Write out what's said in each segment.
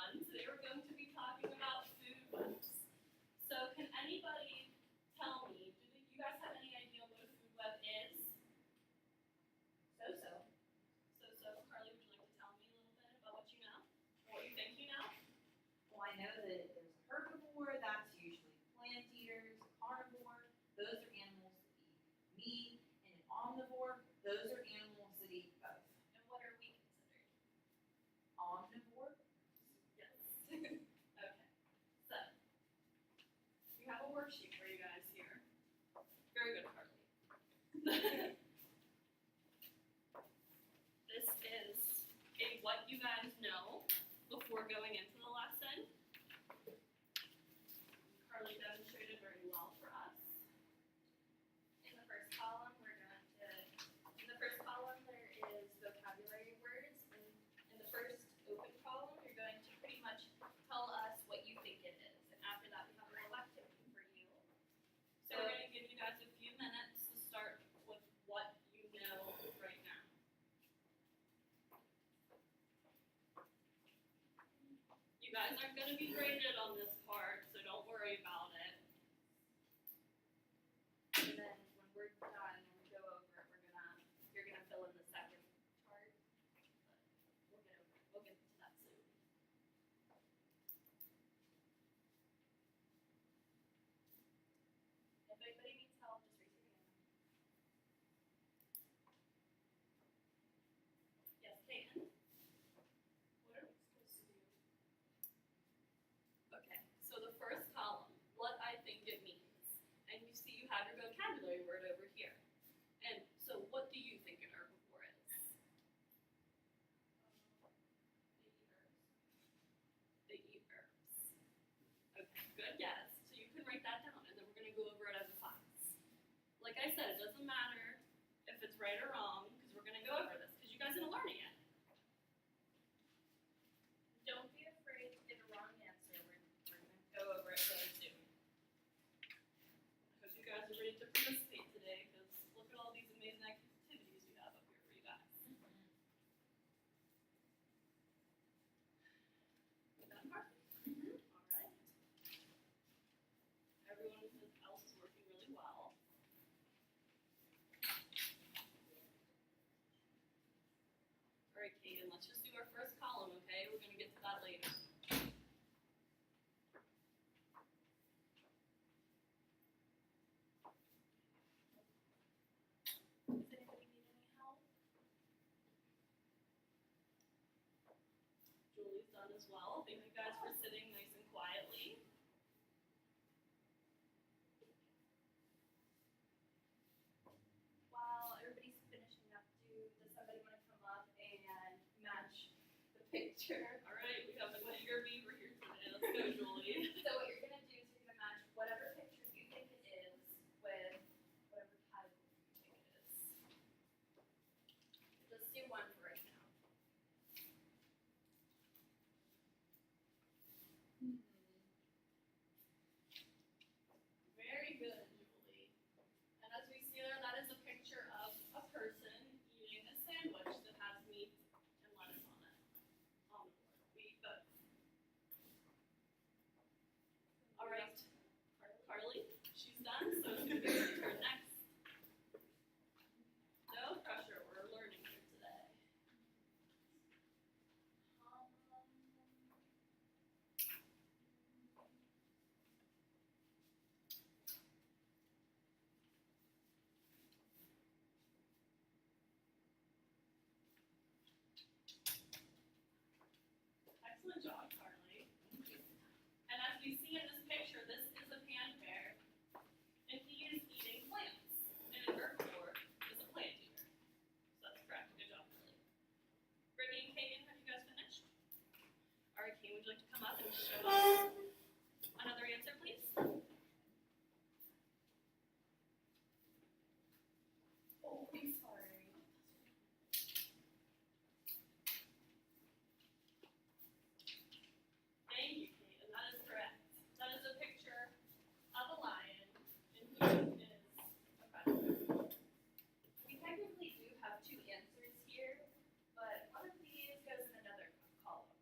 everyone. Today we're going to be talking about food webs. So can anybody tell me, do you guys have any idea what a food web is? So. Carly, would you like to tell me a little bit about what you know? Or what you think you know? Well, I know that there's a herbivore, that's usually plant eaters, a carnivore, those are animals that eat meat, and an omnivore, those are animals that eat both. And what are we considered? Omnivore? Yes. Okay. So, we have a worksheet for you guys here. Very good, Carly. This is a what you guys know before going into the lesson. Carly demonstrated very well for us. In the first column, there is vocabulary words, and in the first open column, you're going to pretty much tell us what you think it is. And after that, we have a little activity for you. So we're going to give you guys a few minutes to start with what you know right now. You guys aren't going to be graded on this part, so don't worry about it. And then when we're done, when we go over it, you're gonna fill in the second chart. But we'll get to that soon. If anybody needs help, just raise your hand. Yes, Peyton? What are we supposed to do? Okay, so the first column, what I think it means. And you see you have your vocabulary word over here. And so what do you think an herbivore is? They eat herbs. Okay, good guess. So you can write that down, and then we're going to go over it as a class. Like I said, it doesn't matter if it's right or wrong, because we're going to go over this, because you guys are learning it. Don't be afraid to get a wrong answer. We're going to go over it really soon. I hope you guys are ready to participate today, because look at all these amazing activities we have up here for you guys. Done, Mark? All right. Everyone else is working really well. All right, Kaden, let's just do our first column, okay? We're going to get to that later. Does anybody need any help? Julie's done as well. Thank you guys for sitting nice and quietly. While everybody's finishing up, does somebody want to come up and match the picture? All right, we have the Tiger Beaver here today. Let's go, Julie. So what you're going to do is you're going to match whatever picture you think it is with whatever category you think it is. Let's do one for right now. Very good, Julie. And as we see there, that is a picture of a person eating a sandwich that has meat and lettuce on it. On the board. We eat both. All right, Carly, she's done, so it's going to be your turn next. No pressure, we're learning here today. Excellent job, Carly. And as we see in this picture, this is a pan bear, and he is eating plants. And an herbivore is a plant eater. So that's correct. Good job, Carly. Brittany and Kaden, have you guys finished? All right, Kaden, would you like to come up and show us another answer, please? Oh, I'm sorry. Thank you, Kaden. That is correct. That is a picture of a lion, and he is a predator. We technically do have two answers here, but one of these goes in another column.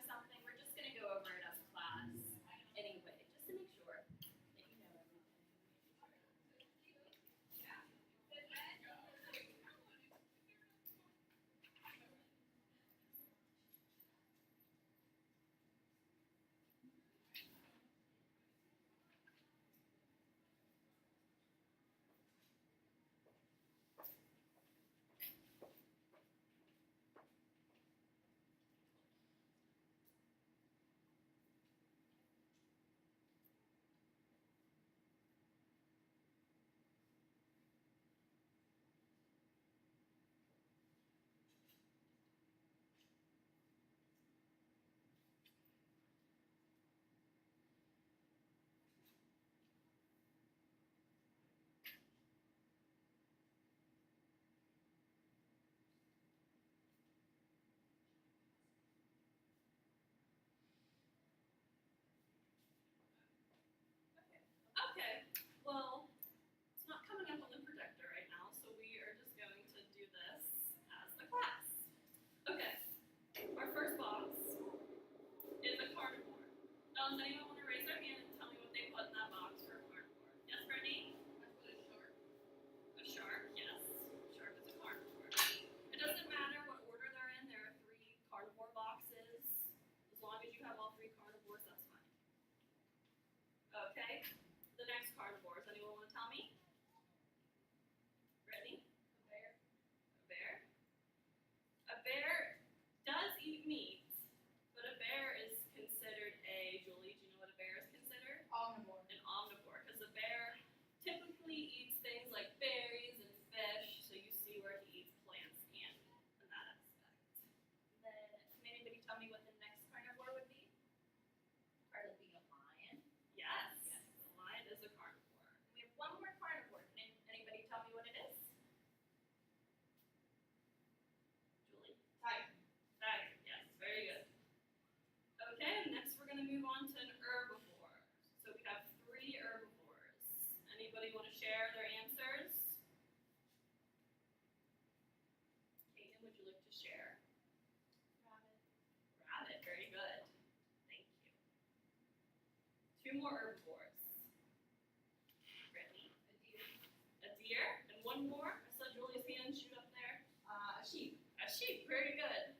something, we're just gonna go over it as a class anyway, just to make sure that you know everything. Okay, well, it's not coming up on the projector right now, so we are just going to do this as a class. Okay, our first box is a carnivore. Now, does anyone want to raise their hand and tell me what they put in that box for a carnivore? Yes, Brittany? I put a shark. A shark, yes. Shark is a carnivore. It doesn't matter what order they're in, there are 3 carnivore boxes. As long as you have all 3 carnivores, that's fine. Okay, the next carnivores, anyone want to tell me? Brittany? A bear. A bear? A bear does eat meat, but a bear is considered Julie, do you know what a bear is considered? Omnivore. An omnivore, because a bear typically eats things like berries and fish, so you see where he eats plants and meat in that aspect. Then, can anybody tell me what the next carnivore would be? Probably be a lion. Yes, Yes. the lion is a carnivore. We have one more carnivore. Can anybody tell me what it is? Julie? Tiger. Tiger, yes, very good. Okay, next we're going to move on to an herbivore. So we have 3 herbivores. Anybody want to share their answers? Caitlin, would you like to share? Rabbit. Rabbit, very good. Thank you. 2 more herbivores. Brittany? A deer. A deer, and 1 more. I saw Julie's hand shoot up there. A sheep. A sheep, very good.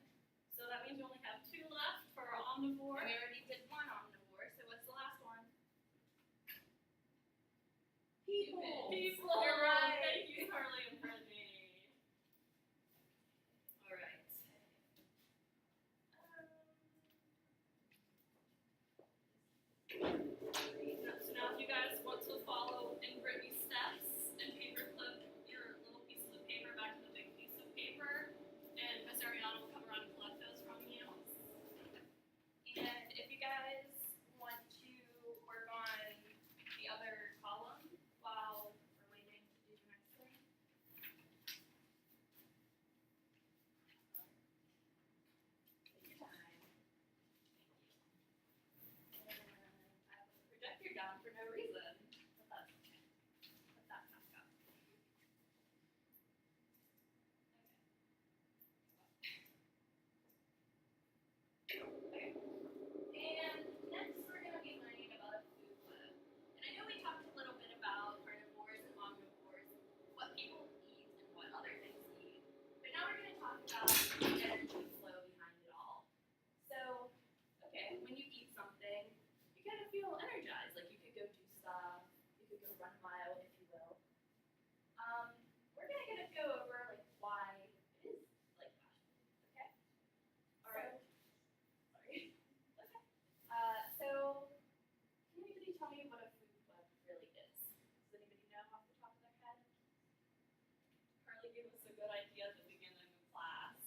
So that means we only have 2 left for our omnivore. We already did one omnivore, so what's the last one? People. People. You're right. Thank you, Carly and Brittany. All right. So now if you guys want to follow in Brittany's steps and paperclip your little pieces of paper back to the big piece of paper, and Miss Ariana will come around and collect those from you. And if you guys want to work on the other column while we're waiting to do the next thing. Take your time. And I put the projector down for no reason, but that's okay. Put that back up. Okay. And next we're going to be learning about a food web. And I know we talked a little bit about carnivores and omnivores, what people eat and what other things eat. But now we're going to talk about the energy flow behind it all. So, okay, when you eat something, you kind of feel energized. Like you could go do stuff, you could go run a mile, if you will. We're going to go over like why it is like that. Okay? All right. Sorry. Okay. So, can anybody tell me what a food web really is? Does anybody know off the top of their head? Carly gave us a good idea at the beginning of class.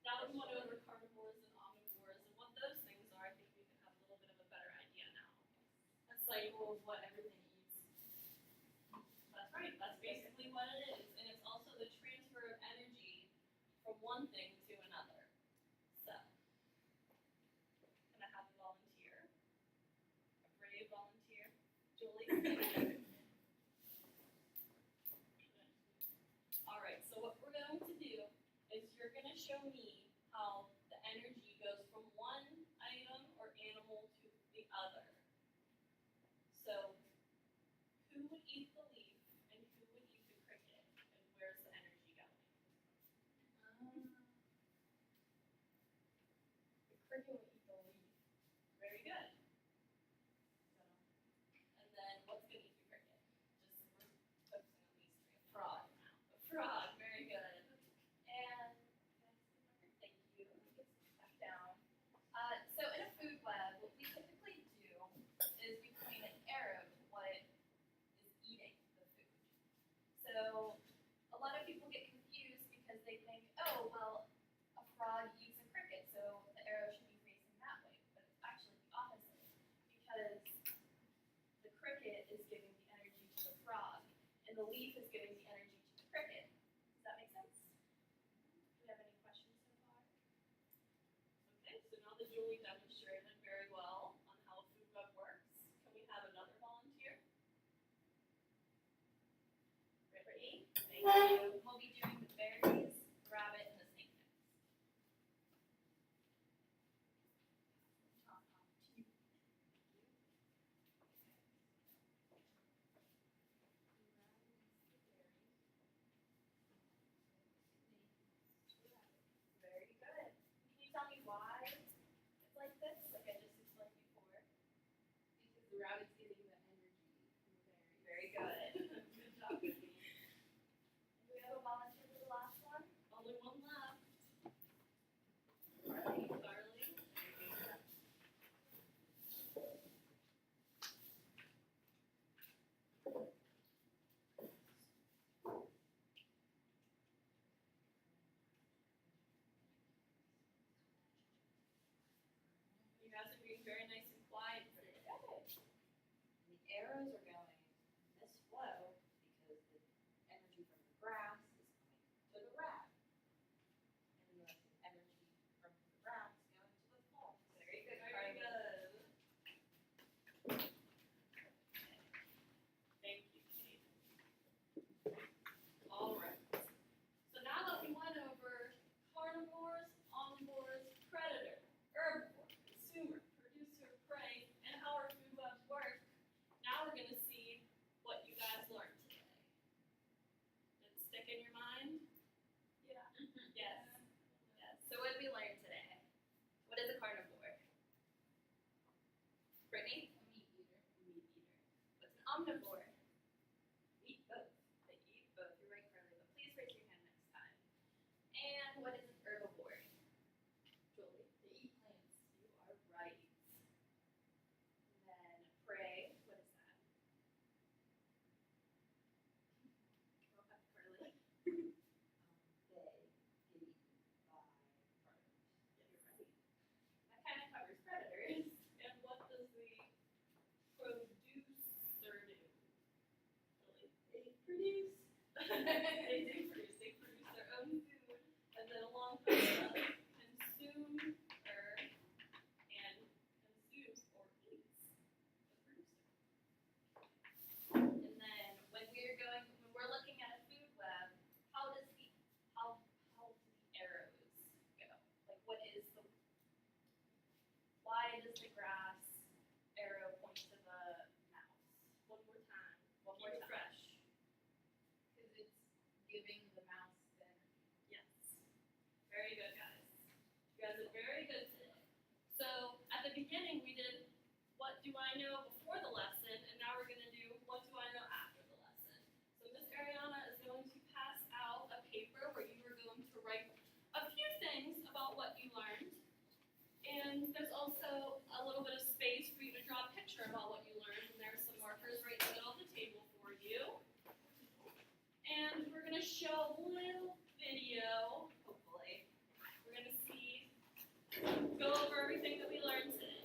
Now that we went over carnivores and omnivores and what those things are, I think we can have a little bit of a better idea now. A cycle of what everything eats. That's right, that's basically what it is. And it's also the transfer of energy from one thing to another. So, can I have a volunteer? A brave volunteer? Julie? All right, so what we're going to do is you're going to show me how the energy goes from one item or animal to the other. So, who would eat the leaf and who would eat the cricket? And where's the energy going? The cricket will eat the leaf. Very good. And then what's going to eat the cricket? Just we're focusing on these three. Frog. A frog. Very good. And thank you. Let me get some stuff down. So in a food web, what we typically do is we point an arrow to what is eating the food. So a lot of people get confused because they think, oh, well, a frog eats a cricket, so the arrow should be facing that way. But it's actually the opposite because the cricket is giving the energy to the frog, and the leaf is giving the energy to the cricket. Does that make sense? Do we have any questions so far? Okay, so now that Julie demonstrated very well on how a food web works, can we have another volunteer? Ready? Thank you. We'll be doing the berries, the rabbit, and the snake next. Very good. Can you tell me why it's like this, like I just explained before? Because the rabbit's getting the energy from the berries. Very good. Good job, Whitney. Do we have a volunteer for the last one? Only one left. Carly. Carly. You guys are being very nice and quiet today. The arrows are going in this flow because the energy from the grass is coming to the rat. And the energy from the rat is going to the fox. Very good, Very Carly. good. Thank you, Kate. All right. So now that we went over carnivores, omnivores, predator, herbivore, consumer, producer, prey, and how our food webs work, now we're going to see what you guys learned today. Did it stick in your mind? Yeah. Yes. Yes. So what did we learn today? What is a carnivore? Brittany? A meat eater. Meat eater. What's an omnivore? Eat both. They eat both. You're right, Carly, but please raise your hand next time. And what is an herbivore? Julie? They eat plants. You are right. And then prey, what is that? Go ahead, Carly. They get eaten by predators. You're right. That kind of covers predators. And what does the producer do? Julie? They produce. They do produce. They produce their own food, and then along comes the consumer and consumes or eats the producer. And then when we're looking at a food web, how do the arrows go? Like why does the grass arrow point to the mouse? One more time. One Keep more it time. fresh. Because it's giving the mouse the energy. Yes. Very good, guys. You guys are very good today. So at the beginning we did what do I know before the lesson, and now we're going to do what do I know after the lesson. So Miss Ariana is going to pass out a paper where you are going to write a few things about what you learned. And there's also a little bit of space for you to draw a picture about what you learned, and there's some markers right in the middle of the table for you. And we're going to show a little video, hopefully. We're going to go over everything that we learned today.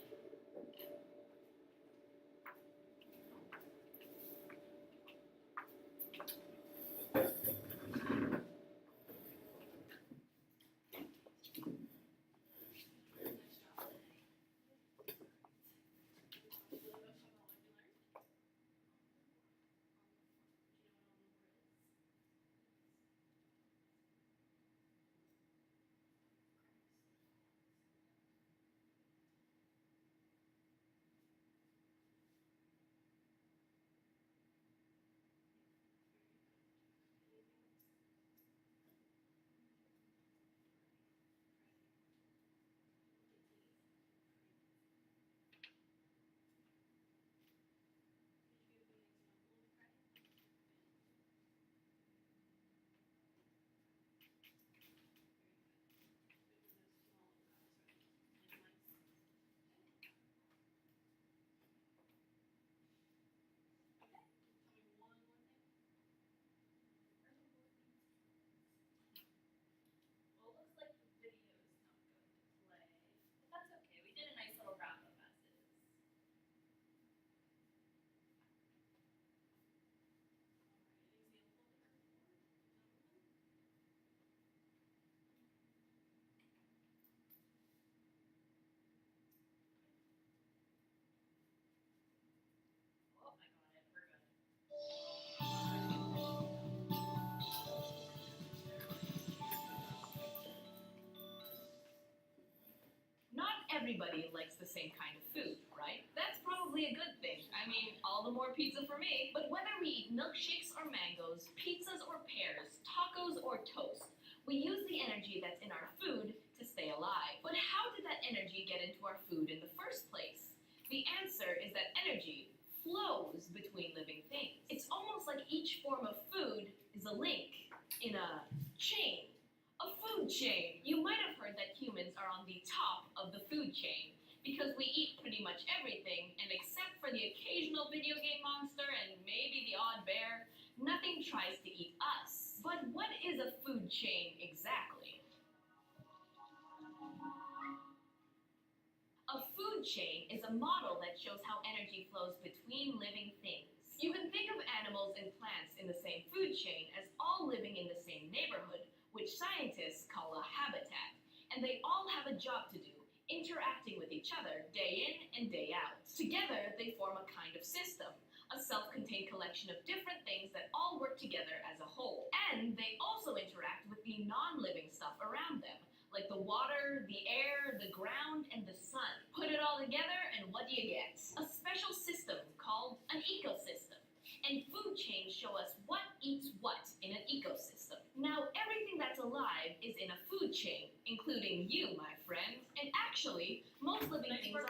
everybody likes the same kind of food, right? That's probably a good thing. I mean, all the more pizza for me. But whether we eat milkshakes or mangoes, pizzas or pears, tacos or toast, we use the energy that's in our food to stay alive. But how did that energy get into our food in the first place? The answer is that energy flows between living things. It's almost like each form of food is a link in a chain. A food chain. You might have heard that humans are on the top of the food chain because we eat pretty much everything, and except for the occasional video game monster and maybe the odd bear, nothing tries to eat us. But what is a food chain exactly? A food chain is a model that shows how energy flows between living things. You can think of animals and plants in the same food chain as all living in the same neighborhood, which scientists call a habitat, and they all have a job to do, interacting with each other day in and day out. Together, they form a kind of system, a self-contained collection of different things that all work together as a whole. And they also interact with the non-living stuff around them, like the water, the air, the ground, and the sun. Put it all together, and what do you get? A special system called an ecosystem. And food chains show us what eats what in an ecosystem. Now, everything that's alive is in a food chain, including you, my friends. And actually, most living things are